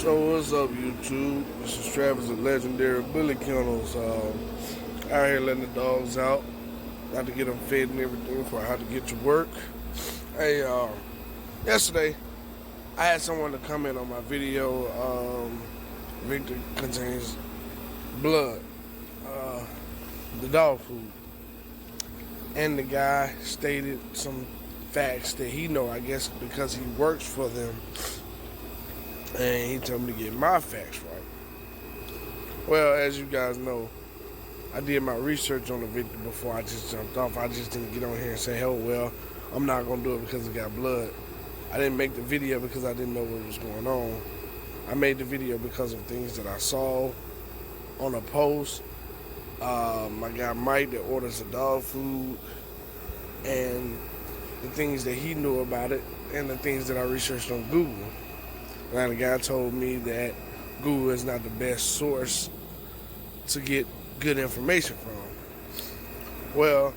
So what's up, YouTube? This is Travis at Legendary Bully Kennels. Out here letting the dogs out, not to get them fed and everything for how to get to work. Hey, yesterday I had someone to comment on my video. Victor contains blood, the dog food, and the guy stated some facts that he know. I guess because he works for them, and he told me to get my facts right. Well, as you guys know, I did my research on the victim before I just jumped off. I just didn't get on here and say, oh, well, I'm not going to do it because it got blood. I didn't make the video because I didn't know what was going on. I made the video because of things that I saw on a post. My guy Mike that orders the dog food, and the things that he knew about it, and the things that I researched on Google. Now, the guy told me that Google is not the best source to get good information from. Well,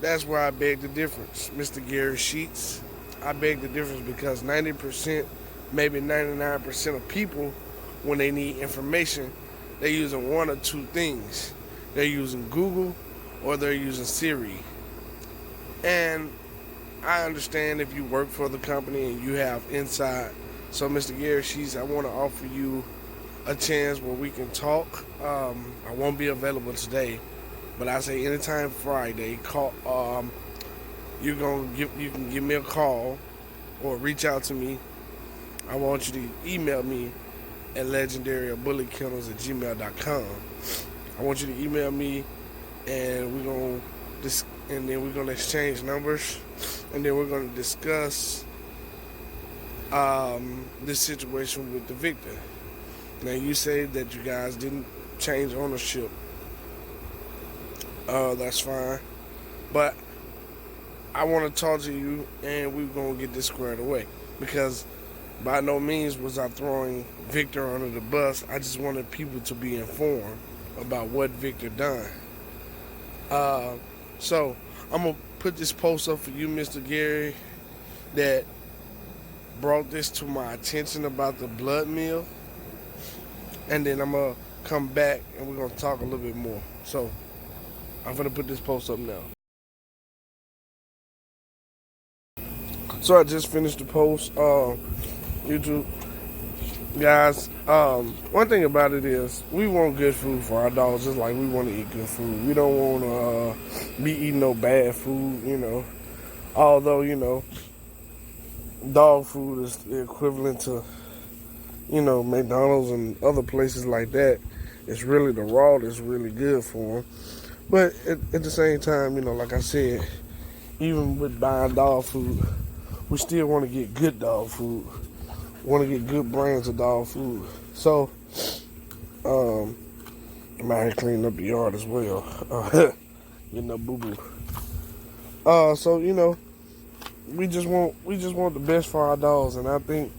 that's where I beg the difference, Mr. Gary Sheets. I beg the difference because 90%, maybe 99% of people, when they need information, they're using one or two things. They're using Google or they're using Siri. And I understand if you work for the company and you have inside. So, Mr. Gary Sheets, I want to offer you a chance where we can talk. I won't be available today, but I say anytime Friday. Call. You can give me a call or reach out to me. I want you to email me at legendarybullyKennels@gmail.com. I want you to email me, and we're gonna exchange numbers, and then we're gonna discuss this situation with the victor. Now, you say that you guys didn't change ownership. That's fine. But I want to talk to you, and we're going to get this squared away. Because by no means was I throwing Victor under the bus. I just wanted people to be informed about what Victor done. So I'm going to put this post up for you, Mr. Gary, that brought this to my attention about the blood meal. And then I'm going to come back and we're going to talk a little bit more. So I'm going to put this post up now. So I just finished the post. YouTube guys, one thing about it is we want good food for our dogs just like we want to eat good food. We don't want to be eating no bad food, Although, dog food is the equivalent to McDonald's and other places like that. It's really the raw that's really good for them. But at the same time, like I said, even with buying dog food, we still want to get good dog food. Want to get good brands of dog food. So, I'm out here cleaning up the yard as well. Boo-boo. So, we just want the best for our dogs, and I think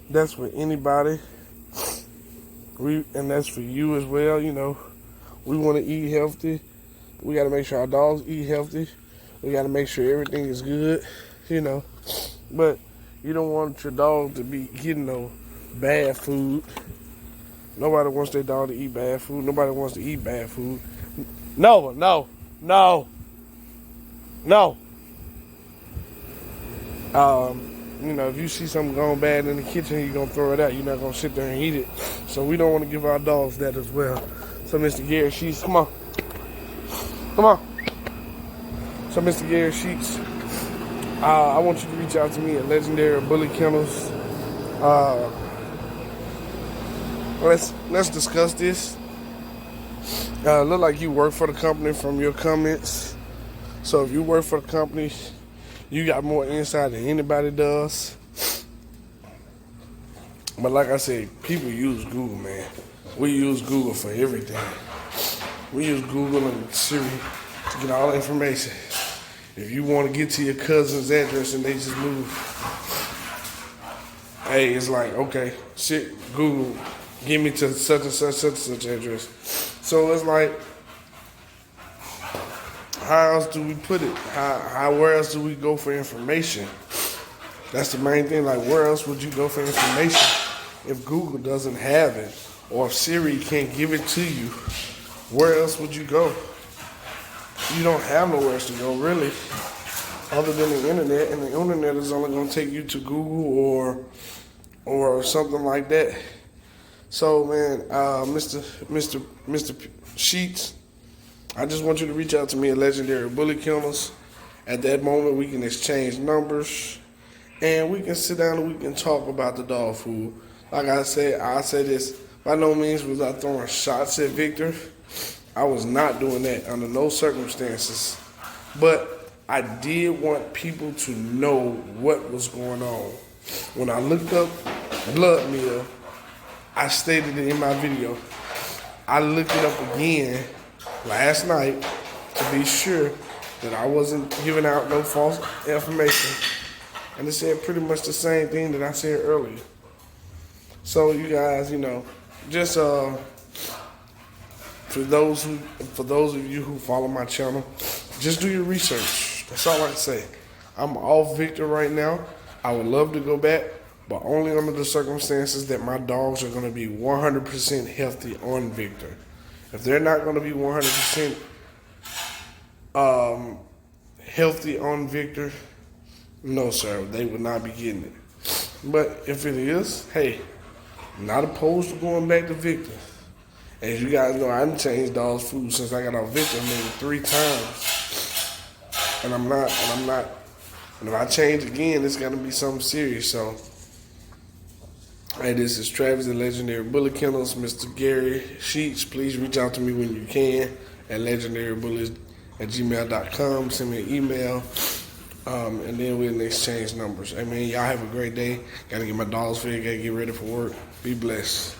that's for anybody. And that's for you as well. We want to eat healthy. We got to make sure our dogs eat healthy. We got to make sure everything is good. But you don't want your dog to be getting no bad food. Nobody wants their dog to eat bad food. Nobody wants to eat bad food. No. If you see something going bad in the kitchen, you're going to throw it out. You're not going to sit there and eat it. So we don't want to give our dogs that as well. So Mr. Gary Sheets, come on. So Mr. Gary Sheets, I want you to reach out to me at Legendary Bully Kennels. Let's discuss this. Look like you work for the company from your comments. So if you work for the company, you got more insight than anybody does. But like I said, people use Google, man. We use Google for everything. We use Google and Siri to get all the information. If you want to get to your cousin's address and they just move, hey, it's like, okay, shit, Google, give me to such and such address. So it's like, how else do we put it? Where else do we go for information? That's the main thing. Like, where else would you go for information if Google doesn't have it, or if Siri can't give it to you, where else would you go? You don't have nowhere else to go, really, other than the internet, and the internet is only going to take you to Google or something like that. So, man, Mr. Sheets, I just want you to reach out to me at Legendary Bully Kennels. At that moment, we can exchange numbers, and we can sit down and we can talk about the dog food. Like I said, I say this, by no means was I throwing shots at Victor. I was not doing that under no circumstances. But I did want people to know what was going on. When I looked up blood meal, I stated it in my video. I looked it up again last night to be sure that I wasn't giving out no false information. And it said pretty much the same thing that I said earlier. So you guys, just for those of you who follow my channel, just do your research. That's all I can say. I'm off Victor right now. I would love to go back, but only under the circumstances that my dogs are going to be 100% healthy on Victor. If they're not going to be 100% healthy on Victor, no, sir, they would not be getting it. But if it is, hey, I'm not opposed to going back to Victor. As you guys know, I done changed dogs' food since I got off Victor maybe 3 times. And I'm not. And if I change again, it's got to be something serious. So, hey, this is Travis, the Legendary Bully Kennels. Mr. Gary Sheets, please reach out to me when you can at legendarybullies@gmail.com. Send me an email, and then we'll exchange numbers. Hey, man, y'all have a great day. Got to get my dogs fed. Got to get ready for work. Be blessed.